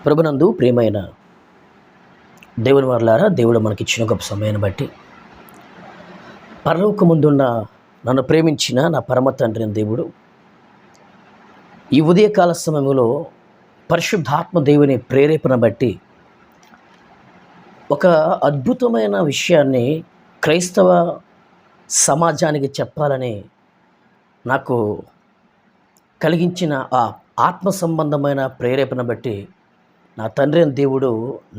ప్రభునందు ప్రియమైన దేవుని వారలారా, దేవుడు మనకిచ్చిన గొప్ప సమయాన్ని బట్టి పరలోకమందున్న నన్ను ప్రేమించిన నా పరమ తండ్రి అయిన దేవుడు ఈ ఉదయకాల సమయంలో పరిశుద్ధాత్మ దేవుని ప్రేరేపణ బట్టి ఒక అద్భుతమైన విషయాన్ని క్రైస్తవ సమాజానికి చెప్పాలని నాకు కలిగించిన ఆ ఆత్మ సంబంధమైన ప్రేరేపణ బట్టి నా తండ్రి అయిన దేవుడు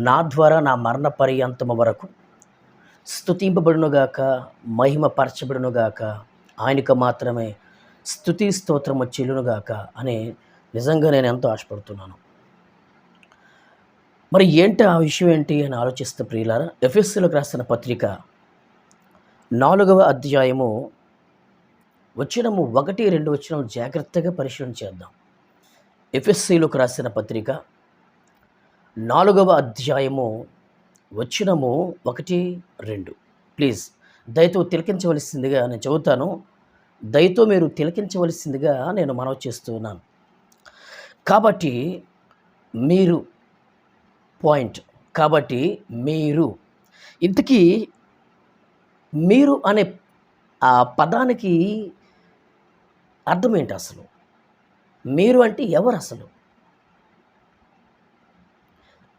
నా ద్వారా నా మరణ పర్యంతము వరకు స్తుతింపబడునుగాక, మహిమపరచబడునుగాక, ఆయనకు మాత్రమే స్తుతి స్తోత్రము చెల్లునుగాక అని నిజంగా నేను ఎంతో ఆశపడుతున్నాను. మరి ఏంటి ఆ విషయం ఏంటి అని ఆలోచిస్తే ప్రియులారా, ఎఫెసీయులకు రాసిన పత్రిక 4వ అధ్యాయము వచనము 1-2 వచనం జాగ్రత్తగా పరిశీలన చేద్దాం. ఎఫెసీయులకు రాసిన పత్రిక 4వ అధ్యాయము వచనము 1-2. ప్లీజ్ దయతో తిలకించవలసిందిగా నేను చెబుతాను. దయతో మీరు తిలకించవలసిందిగా నేను మనవి చేస్తున్నాను. కాబట్టి మీరు ఇంతకీ మీరు అనే ఆ పదానికి అర్థం ఏంటి అసలు? మీరు అంటే ఎవరు అసలు?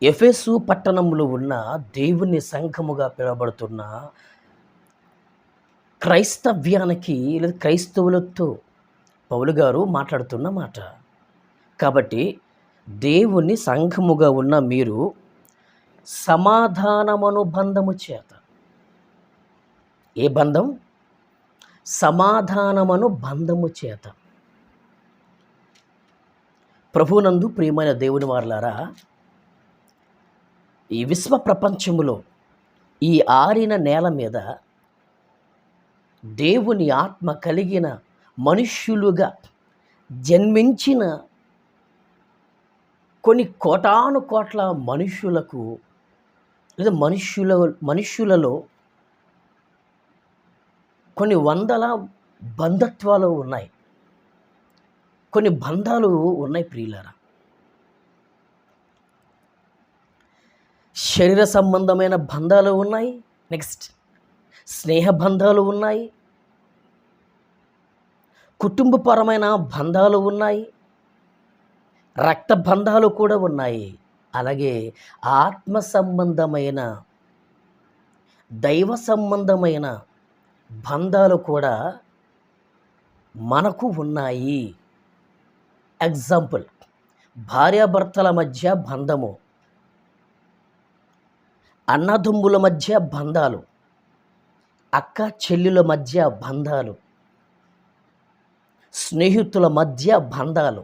ఎఫెసు పట్టణంలో ఉన్న దేవుని సంఘముగా పిలువబడుతున్న క్రైస్తవ్యానికి లేదా క్రైస్తవులతో పౌలు గారు మాట్లాడుతున్న మాట. కాబట్టి దేవుని సంఘముగా ఉన్న మీరు సమాధానమనుబంధము చేత, ఏ బంధం? సమాధానమనుబంధము చేత. ప్రభువునందు ప్రియమైన దేవుని వారలారా, ఈ విశ్వ ప్రపంచములో ఈ ఆరిన నేల మీద దేవుని ఆత్మ కలిగిన మనుష్యులుగా జన్మించిన కొన్ని కోటాను కోట్ల మనుష్యులకు లేదా మనుష్యులలో కొన్ని వందల బంధత్వాలు ఉన్నాయి, కొన్ని బంధాలు ఉన్నాయి ప్రియులారా. శరీర సంబంధమైన బంధాలు ఉన్నాయి, నెక్స్ట్ స్నేహ బంధాలు ఉన్నాయి, కుటుంబపరమైన బంధాలు ఉన్నాయి, రక్త బంధాలు కూడా ఉన్నాయి. అలాగే ఆత్మ సంబంధమైన దైవ సంబంధమైన బంధాలు కూడా మనకు ఉన్నాయి. ఎగ్జాంపుల్, భార్యాభర్తల మధ్య బంధము, అన్నదమ్ముల మధ్య బంధాలు, అక్క చెల్లుల మధ్య బంధాలు, స్నేహితుల మధ్య బంధాలు,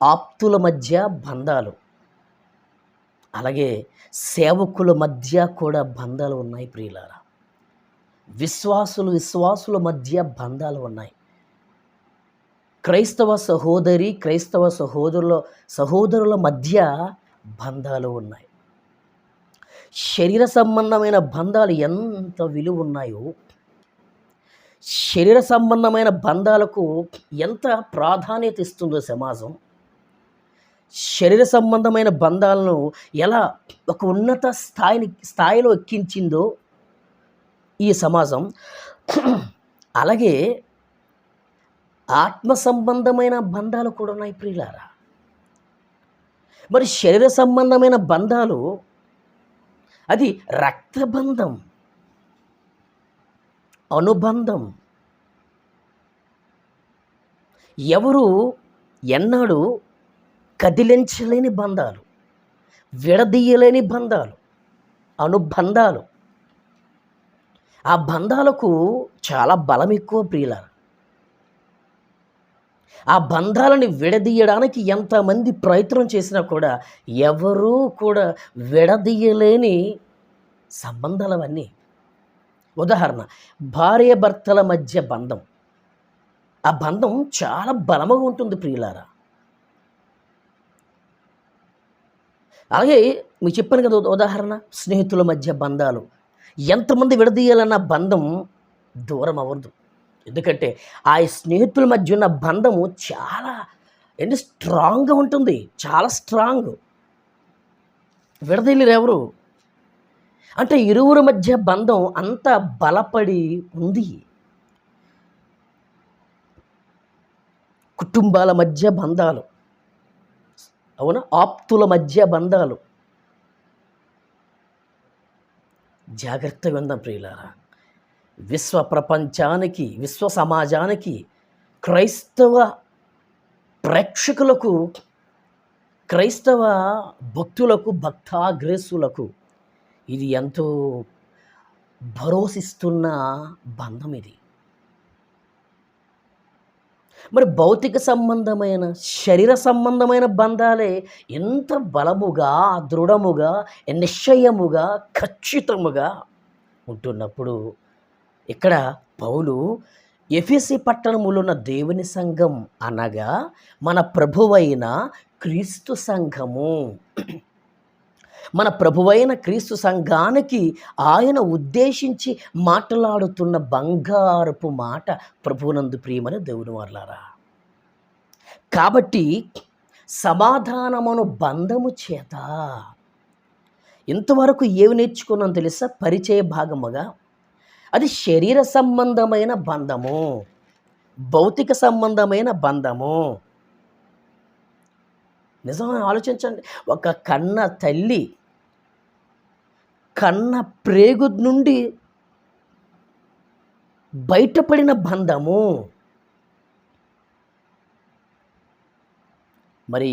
ఆప్తుల మధ్య బంధాలు, అలాగే సేవకుల మధ్య కూడా బంధాలు ఉన్నాయి ప్రియులారా. విశ్వాసుల మధ్య బంధాలు ఉన్నాయి. క్రైస్తవ సహోదరుల మధ్య బంధాలు ఉన్నాయి. శరీర సంబంధమైన బంధాలు ఎంత విలువ ఉన్నాయో, శరీర సంబంధమైన బంధాలకు ఎంత ప్రాధాన్యత ఇస్తుందో సమాజం, శరీర సంబంధమైన బంధాలను ఎలా ఒక ఉన్నత స్థాయిలో ఎక్కించిందో ఈ సమాజం, అలాగే ఆత్మ సంబంధమైన బంధాలు కూడా ఉన్నాయి ప్రియులారా. మరి శరీర సంబంధమైన బంధాలు అది రక్తబంధం, అనుబంధం. ఎవరు ఎన్నాడు కదిలించలేని బంధాలు, విడదీయలేని బంధాలు, అనుబంధాలు. ఆ బంధాలకు చాలా బలం ఎక్కువ ప్రియులారా. ఆ బంధాలను విడదీయడానికి ఎంతమంది ప్రయత్నం చేసినా కూడా ఎవరూ కూడా విడదీయలేని సంబంధాలు అవన్నీ. ఉదాహరణ, భార్యాభర్తల మధ్య బంధం. ఆ బంధం చాలా బలముగా ఉంటుంది ప్రియులారా. అలాగే మీకు చెప్పాను కదా ఉదాహరణ, స్నేహితుల మధ్య బంధాలు. ఎంతమంది విడదీయాలన్న బంధం దూరం అవ్వదు. ఎందుకంటే ఆ స్నేహితుల మధ్య ఉన్న బంధము చాలా స్ట్రాంగ్గా ఉంటుంది, చాలా స్ట్రాంగ్. విడదీయలేరు ఎవరు. అంటే ఇరువురి మధ్య బంధం అంత బలపడి ఉంది. కుటుంబాల మధ్య బంధాలు, అవునా, ఆప్తుల మధ్య బంధాలు. జాగ్రత్తగా ఉందాం ప్రియులారా. విశ్వ ప్రపంచానికి, విశ్వ సమాజానికి, క్రైస్తవ ప్రేక్షకులకు, క్రైస్తవ భక్తులకు, భక్తాగ్రేసులకు ఇది ఎంతో భరోసిస్తున్న బంధం ఇది. మరి భౌతిక సంబంధమైన, శరీర సంబంధమైన బంధాలే ఎంత బలముగా, దృఢముగా, నిశ్చయముగా, ఖచ్చితముగా ఉంటున్నప్పుడు ఇక్కడ పౌలు ఎఫెసీ పట్టణములో ఉన్న దేవుని సంఘం అనగా మన ప్రభువైన క్రీస్తు సంఘము, మన ప్రభువైన క్రీస్తు సంఘానికి ఆయన ఉద్దేశించి మాట్లాడుతున్న బంగారపు మాట ప్రభువునందు ప్రియమైన దేవుని వారలారా. కాబట్టి సమాధానమును బంధము చేత, ఇంతవరకు ఏమి నేర్చుకున్నాం తెలుసా? పరిచయ భాగముగా అది శరీర సంబంధమైన బంధము, భౌతిక సంబంధమైన బంధము. నిజంగా ఆలోచించండి. ఒక కన్న తల్లి కన్న ప్రేగు నుండి బయటపడిన బంధము. మరి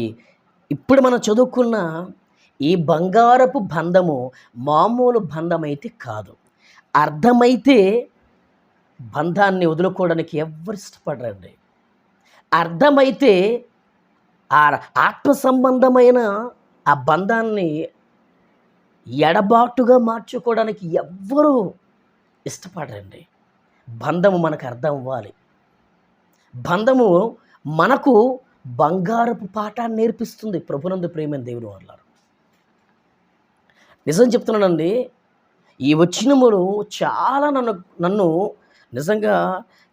ఇప్పుడు మనం చదువుకున్న ఈ బంగారపు బంధము మామూలు బంధం అయితే కాదు. అర్థమైతే బంధాన్ని వదులుకోవడానికి ఎవ్వరు ఇష్టపడరండి. అర్థమైతే ఆ ఆత్మ సంబంధమైన ఆ బంధాన్ని ఎడబాటుగా మార్చుకోవడానికి ఎవ్వరూ ఇష్టపడరండి. బంధము మనకు అర్థం అవ్వాలి. బంధము మనకు బంగారపు పాఠాన్ని నేర్పిస్తుంది. ప్రభునందు ప్రేమైన దేవుని వారలారా, నిజం చెప్తున్నానండి. ఈ వచనములు చాలా నన్ను నిజంగా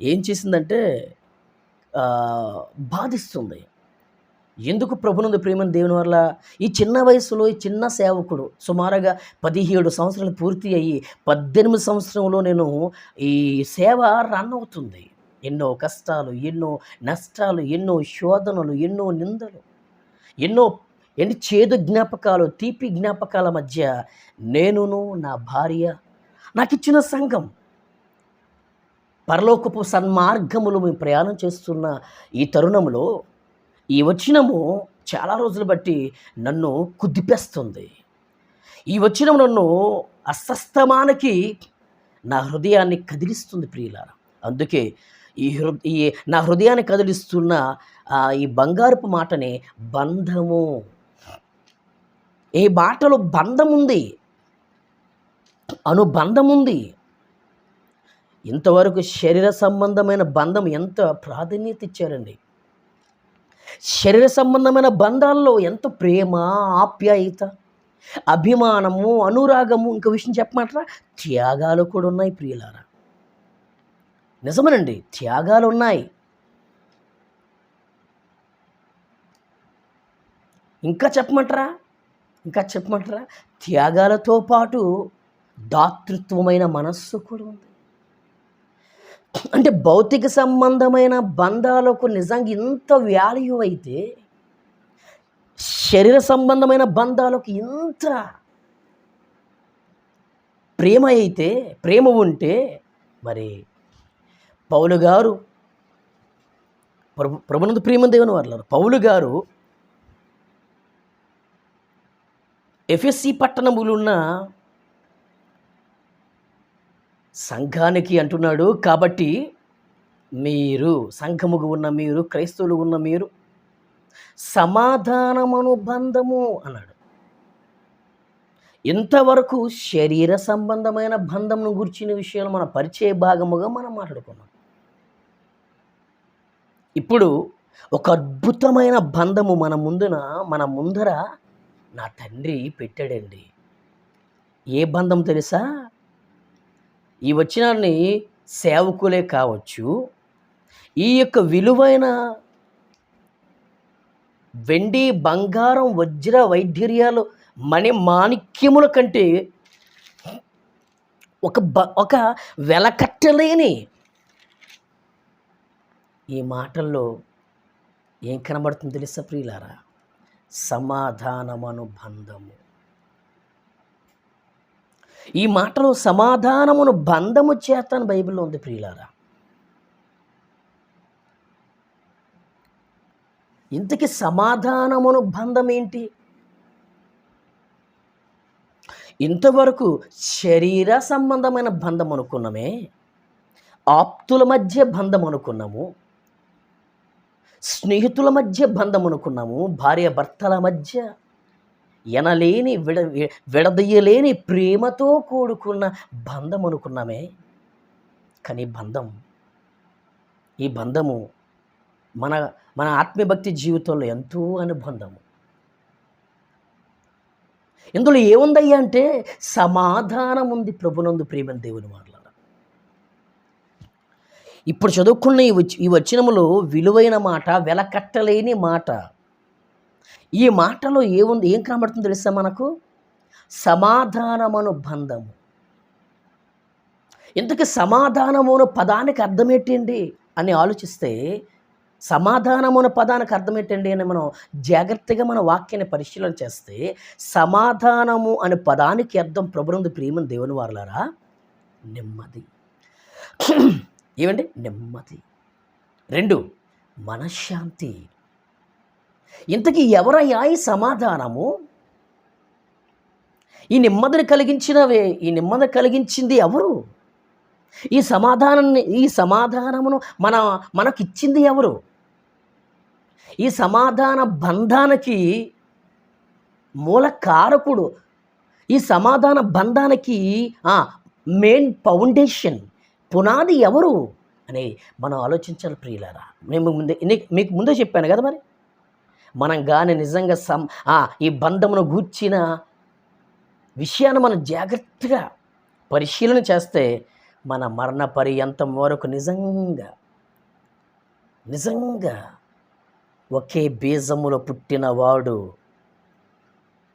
ఏం చేసిందంటే బాధిస్తుంది. ఎందుకు ప్రభునందు ప్రేమైన దేవుని వల్ల ఈ చిన్న వయసులో ఈ చిన్న సేవకుడు సుమారుగా 17 సంవత్సరాలు పూర్తి అయ్యి 18 సంవత్సరంలో నేను ఈ సేవ రన్ అవుతుంది. ఎన్నో కష్టాలు, ఎన్నో నష్టాలు, ఎన్నో శోధనలు, ఎన్నో నిందలు, ఎన్నో చేదు జ్ఞాపకాలు, తీపి జ్ఞాపకాల మధ్య నేనును, నా భార్య, నాకిచ్చిన సంఘం, పరలోకపు సన్మార్గములు మేము ప్రయాణం చేస్తున్న ఈ తరుణంలో ఈ వచనము చాలా రోజులు బట్టి నన్ను కుదిపేస్తుంది. ఈ వచనం నన్ను అస్వస్థమానికి, నా హృదయాన్ని కదిలిస్తుంది ప్రియులారా. అందుకే ఈ నా హృదయాన్ని కదిలిస్తున్న ఈ బంగారపు మాటనే బంధము. ఈ మాటలో బంధం ఉంది, అనుబంధం ఉంది. ఇంతవరకు శరీర సంబంధమైన బంధం ఎంత ప్రాధాన్యత ఇచ్చారండి. శరీర సంబంధమైన బంధాల్లో ఎంత ప్రేమ, ఆప్యాయత, అభిమానము, అనురాగము, ఇంకో విషయం చెప్పమంటారా, త్యాగాలు కూడా ఉన్నాయి ప్రియులారా. నిజమేనండి, త్యాగాలు ఉన్నాయి. ఇంకా చెప్పమంటారా త్యాగాలతో పాటు దాతృత్వమైన మనస్సు కూడా ఉంది. అంటే భౌతిక సంబంధమైన బంధాలకు నిజంగా ఇంత వాల్యూ అయితే, శరీర సంబంధమైన బంధాలకు ఇంత ప్రేమ ఉంటే, మరి పౌలు గారు, ప్రభునందు ప్రియమైన దేవుని వారలారా, పౌలు గారు ఎఫెసీ పట్టణములో ఉన్న సంఘానికి అంటున్నాడు, కాబట్టి మీరు, సంఘముగా ఉన్న మీరు, క్రైస్తవులు ఉన్న మీరు, సమాధానమను బంధము అన్నాడు. ఇంతవరకు శరీర సంబంధమైన బంధంను గురించిన విషయాలు మన పరిచయ భాగముగా మనం మాట్లాడుకున్నాం. ఇప్పుడు ఒక అద్భుతమైన బంధము మన ముందర నా తండ్రి పెట్టాడండి. ఏ బంధం తెలుసా? ఈ వచనాన్ని సేవకులే కావచ్చు, ఈ యొక్క విలువైన వెండి, బంగారం, వజ్ర వైఢూర్యాలు మణి మాణిక్యముల కంటే ఒక వెలకట్టలేని ఈ మాటల్లో ఏం కనబడుతుంది తెలుసా ప్రియులారా? సమాధానమను బంధము. ఈ మాటలో సమాధానమును బంధము చేత అని బైబిల్లో ఉంది ప్రియులారా. ఇంతకీ సమాధానమును బంధం ఏంటి? ఇంతవరకు శరీర సంబంధమైన బంధం అనుకున్నామే, ఆప్తుల మధ్య బంధం అనుకున్నాము, స్నేహితుల మధ్య బంధం అనుకున్నాము, భార్య భర్తల మధ్య ఎనలేని విడదీయలేని ప్రేమతో కూడుకున్న బంధం అనుకున్నామే. కానీ ఈ బంధము మన మన ఆత్మీయభక్తి జీవితంలో ఎంతో అనుబంధము. ఇందులో ఏముందయ్యా అంటే సమాధానం ఉంది. ప్రభునందు ప్రియమైన దేవుని మాటలారా, ఇప్పుడు చదువుకున్న ఈ వచనములో విలువైన మాట, వెలకట్టలేని మాట. ఈ మాటలో ఏముంది, ఏం కనబడుతుందో తెలుసా మనకు? సమాధానమను బంధము. ఇంతకీ సమాధానమును పదానికి అర్థం ఏంటండి అని ఆలోచిస్తే, సమాధానమున పదానికి అర్థం ఏంటండి అని మనం జాగ్రత్తగా మన వాక్యాన్ని పరిశీలన చేస్తే, సమాధానము అనే పదానికి అర్థం ప్రభునందు ప్రియమైన దేవుని వారలారా నెమ్మది. ఏమండి? నెమ్మది. 2 మనశ్శాంతి. ఇంతకీ ఎవరయ్యా ఈ సమాధానము? ఈ నెమ్మదిని కలిగించింది ఎవరు? ఈ సమాధానమును మనకిచ్చింది ఎవరు? ఈ సమాధాన బంధానికి మూల కారకుడు, ఈ సమాధాన బంధానికి మెయిన్ ఫౌండేషన్, పునాది ఎవరు అని మనం ఆలోచించాలి ప్రియులారా. మీకు ముందే చెప్పాను కదా, మరి మనం కానీ నిజంగా ఈ బంధమును గూర్చిన విషయాన్ని మనం జాగ్రత్తగా పరిశీలన చేస్తే మన మరణ పర్యంతం వరకు నిజంగా ఒకే బీజములో పుట్టిన వాడు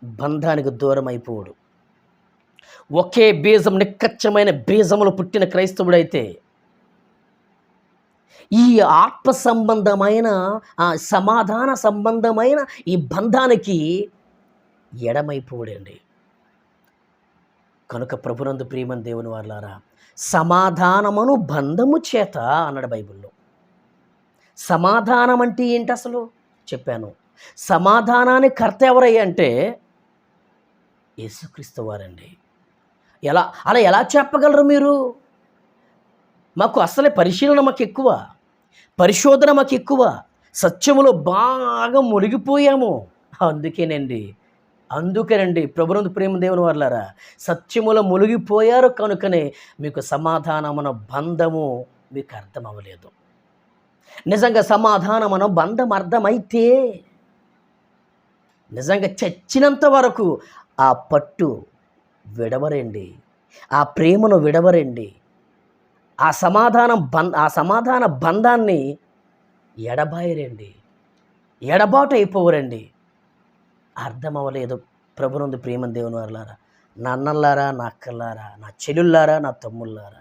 బంధానికి దూరం అయిపోడు. ఒకే బీజం, నిక్కచ్చమైన బీజములో పుట్టిన క్రైస్తవుడైతే ఈ ఆత్మ సంబంధమైన సమాధాన సంబంధమైన ఈ బంధానికి ఎడమైపోడండి. కనుక ప్రభునందు ప్రియమైన దేవుని వారలారా, సమాధానమును బంధము చేత అన్నాడు బైబిల్లో. సమాధానం అంటే ఏంటి అసలు చెప్పాను. సమాధానానికి కర్త ఎవరయ్యా అంటే యేసుక్రీస్తు వారండి. అలా ఎలా చెప్పగలరు మీరు? మాకు అసలే పరిశీలన మాకు ఎక్కువ, పరిశోధన మాకు ఎక్కువ, సత్యములో బాగా మునిగిపోయాము. అందుకేనండి ప్రభునందు ప్రేమ దేవుని వారలారా, సత్యములో మునిగిపోయారు కనుకనే మీకు సమాధానమున బంధము మీకు అర్థం అవ్వలేదు. నిజంగా సమాధానమున బంధం అర్థమైతే నిజంగా చచ్చినంత వరకు ఆ పట్టు విడవరండి, ఆ ప్రేమను విడవరండి, ఆ సమాధాన బంధాన్ని ఎడబాయరండి, ఎడబాటు అయిపోవరండి. అర్థం అవ్వలేదు ప్రభునందు ప్రేమ దేవుని వారలారా, నా అన్నల్లారా, నా అక్కల్లారా, నా చెల్లుల్లారా, నా తమ్ముళ్ళారా,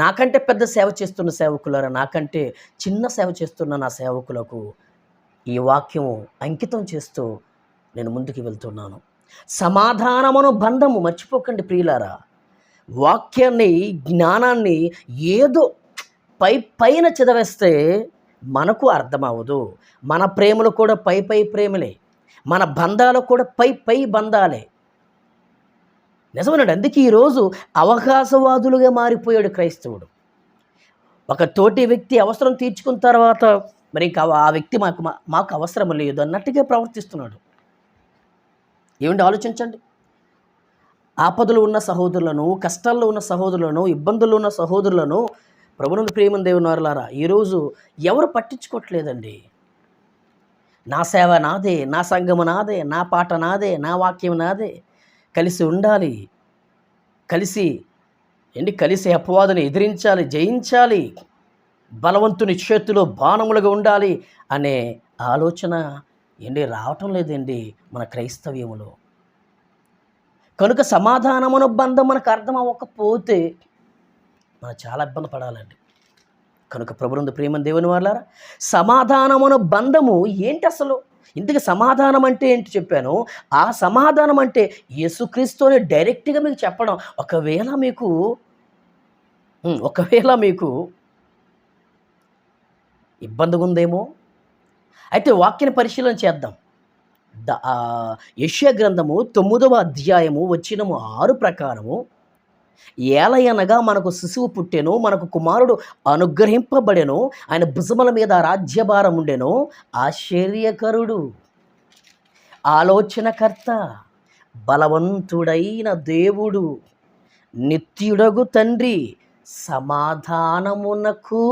నాకంటే పెద్ద సేవ చేస్తున్న సేవకులారా, నాకంటే చిన్న సేవ చేస్తున్న నా సేవకులకు ఈ వాక్యము అంకితం చేస్తూ నేను ముందుకు వెళ్తున్నాను. సమాధానమును బంధము మర్చిపోకండి ప్రియులారా. వాక్యాన్ని, జ్ఞానాన్ని ఏదో పైన చదివేస్తే మనకు అర్థమవ్వదు. మన ప్రేమలు కూడా పై ప్రేమలే, మన బంధాలు కూడా పై బంధాలే. నిజమేనండి. అందుకే ఈరోజు అవకాశవాదులుగా మారిపోయాడు క్రైస్తవుడు. ఒక తోటి వ్యక్తి అవసరం తీర్చుకున్న తర్వాత మరి ఇంకా ఆ వ్యక్తి మాకు అవసరం లేదు అన్నట్టుగా ప్రవర్తిస్తున్నాడు. ఏమిటి ఆలోచించండి. ఆపదలు ఉన్న సహోదరులను, కష్టాల్లో ఉన్న సహోదరులను, ఇబ్బందుల్లో ఉన్న సహోదరులను ప్రభునందు ప్రేమ దేవుని వారలారా ఈరోజు ఎవరు పట్టించుకోవట్లేదండి. నా సేవ నాదే, నా సంఘము నాదే, నా పాట నాదే, నా వాక్యం నాదే, కలిసి ఉండాలి, కలిసి అపవాదుని ఎదిరించాలి, జయించాలి, బలవంతుని చేతిలో బాణములుగా ఉండాలి అనే ఆలోచన రావటం లేదండి మన క్రైస్తవ్యములో. కనుక సమాధానమున బంధం మనకు అర్థం అవ్వకపోతే మనం చాలా ఇబ్బంది పడాలండి. కనుక ప్రభునందు ప్రియమైన దేవుని వాళ్ళారా, సమాధానమున బంధము ఏంటి అసలు? ఇంతకీ సమాధానం అంటే ఏంటి చెప్పాను. ఆ సమాధానం అంటే యేసుక్రీస్తు అని డైరెక్ట్గా మీకు చెప్పడం. ఒకవేళ మీకు ఇబ్బందిగా ఉందేమో, అయితే వాక్యాన్ని పరిశీలన చేద్దాం. యెషయా గ్రంథము 9వ అధ్యాయము వచనము 6 ప్రకారము, ఏలయనగా మనకు శిశువు పుట్టెను, మనకు కుమారుడు అనుగ్రహింపబడెను, ఆయన భుజముల మీద రాజ్యభారం ఉండెను, ఆశ్చర్యకరుడు, ఆలోచనకర్త, బలవంతుడైన దేవుడు, నిత్యుడగు తండ్రి, సమాధానమునకు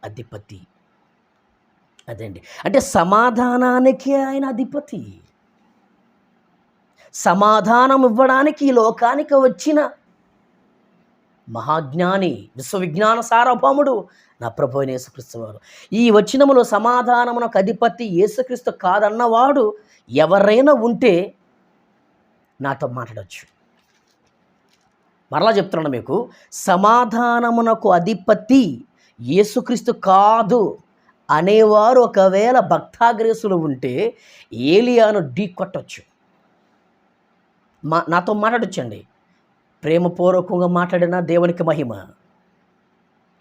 అధిపతి. అదండి, అంటే సమాధానానికి ఆయన అధిపతి. సమాధానం ఇవ్వడానికి ఈ లోకానికి వచ్చిన మహాజ్ఞాని, విశ్వవిజ్ఞాన సార్వభౌముడు నా ప్రభువైన యేసుక్రీస్తు వారు. ఈ వచనములో సమాధానమునకు అధిపతి యేసుక్రీస్తు కాదన్నవాడు ఎవరైనా ఉంటే నాతో మాట్లాడవచ్చు. మరలా చెప్తున్నాను మీకు, సమాధానమునకు అధిపతి యేసుక్రీస్తు కాదు అనేవారు ఒకవేళ భక్తాగ్రేసులు ఉంటే ఏలియాను ఢీ కొట్టచ్చు. నాతో మాట్లాడొచ్చండి. ప్రేమపూర్వకంగా మాట్లాడిన దేవునికి మహిమ,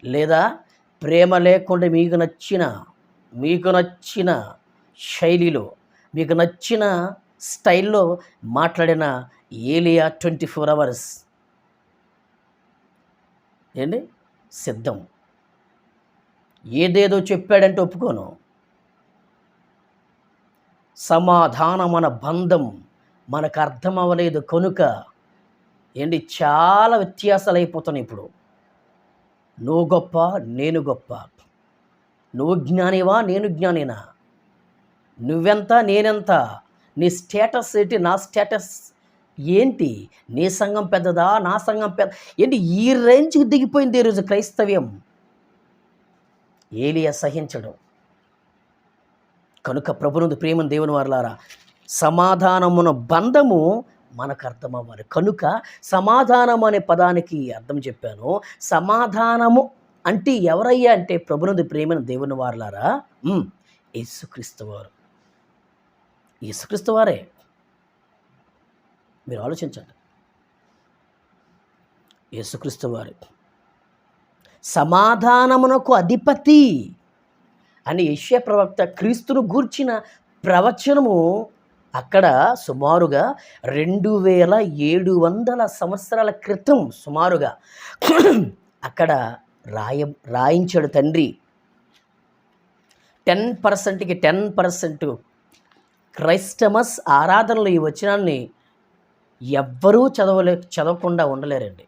లేదా ప్రేమ లేకుండా మీకు నచ్చిన శైలిలో, మీకు నచ్చిన స్టైల్లో మాట్లాడిన ఏలియా 24 hours ఏంటి సిద్ధం. ఏదేదో చెప్పాడంటే ఒప్పుకోను. సమాధానమన బంధం మనకు అర్థం అవ్వలేదు కనుక చాలా వ్యత్యాసాలు అయిపోతున్నాయి ఇప్పుడు. నువ్వు గొప్ప, నేను గొప్ప, నువ్వు జ్ఞానివా, నేను జ్ఞానినా, నువ్వెంత, నేనెంత, నీ స్టేటస్ ఏంటి, నా స్టేటస్ ఏంటి, నీ సంఘం పెద్దదా, నా సంఘం ఏంటి, ఈ రేంజ్కి దిగిపోయింది ఈరోజు క్రైస్తవ్యం. ఏలియా సహించడం. కనుక ప్రభునందు ప్రేమ దేవుని వారలారా, సమాధానమున బంధము మనకు అర్థం అవ్వాలి. కనుక సమాధానం అనే పదానికి అర్థం చెప్పాను. సమాధానము అంటే ఎవరయ్యా అంటే ప్రభునందు ప్రేమ దేవుని వారలారా, యేసుక్రీస్తు వారు. యేసుక్రీస్తు వారే. మీరు ఆలోచించండి. యేసుక్రీస్తు వారే సమాధానమునకు అధిపతి అని యెషయా ప్రవక్త క్రీస్తును గూర్చిన ప్రవచనము అక్కడ సుమారుగా 2700 సంవత్సరాల క్రితం సుమారుగా అక్కడ రాయించాడు తండ్రి. 10%కి 10% క్రైస్తమస్ ఆరాధనలు ఈ వచనాన్ని ఎవ్వరూ చదవకుండా ఉండలేరండి.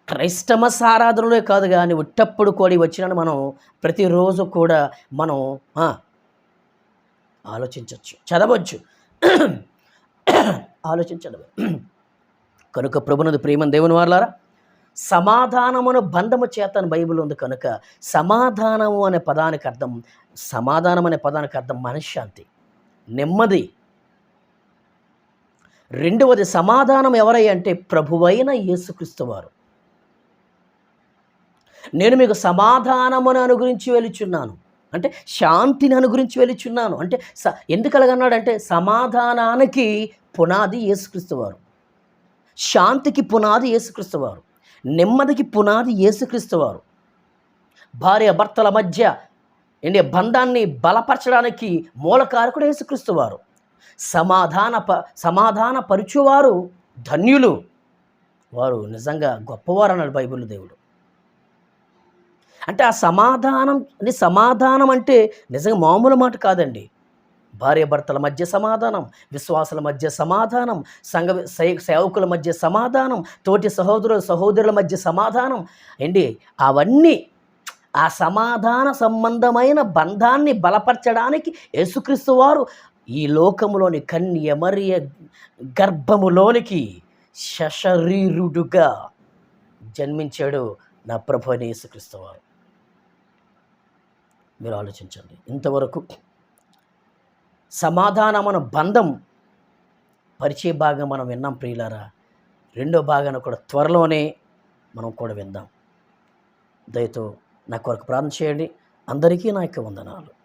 క్రైస్తమస్ ఆరాధనలే కాదు కానీ ఉట్టప్పుడు కూడా వచ్చిన మనం ప్రతిరోజు కూడా మనం ఆలోచించవచ్చు, చదవచ్చు, ఆలోచించడం. కనుక ప్రభునందు ప్రేమ దేవుని వారలారా, సమాధానమును బంధము చేతను బైబిల్ ఉంది. కనుక సమాధానం అనే పదానికి అర్థం మనశ్శాంతి, నెమ్మది. రెండవది సమాధానం ఎవరై అంటే ప్రభువైన యేసుక్రీస్తు వారు. నేను మీకు సమాధానమును అనుగురించి వెలుచున్నాను అంటే శాంతిని అనుగురించి వెలుచున్నాను అంటే ఎందుకు అలాగన్నాడంటే సమాధానానికి పునాది యేసుక్రీస్తు వారు, శాంతికి పునాది యేసుక్రీస్తు వారు, నెమ్మదికి పునాది యేసుక్రీస్తు వారు. భార్య భర్తల మధ్య బంధాన్ని బలపరచడానికి మూలకారకుడు యేసుక్రీస్తు వారు. సమాధాన పరుచువారు ధన్యులు, వారు నిజంగా గొప్పవారు అన్నాడు బైబిల్ దేవుడు. అంటే ఆ సమాధానం అంటే నిజంగా మామూలు మాట కాదండి. భార్య భర్తల మధ్య సమాధానం, విశ్వాసుల మధ్య సమాధానం, సేవకుల మధ్య సమాధానం, తోటి సహోదరుల మధ్య సమాధానం అవన్నీ ఆ సమాధాన సంబంధమైన బంధాన్ని బలపరచడానికి యేసుక్రీస్తు వారు ఈ లోకములోని కన్య మరియ గర్భములోనికి సశరీరుడుగా జన్మించాడు నా ప్రభు అయిన యేసుక్రీస్తు వారు. మీరు ఆలోచించండి. ఇంతవరకు సమాధానమైన బంధం పరిచయ భాగం మనం విన్నాం ప్రియులారా. రెండో భాగాన్ని కూడా త్వరలోనే మనం కూడా విందాం. దయతో నా కొరకు ప్రార్థన చేయండి. అందరికీ నా యొక్క వందనాలు.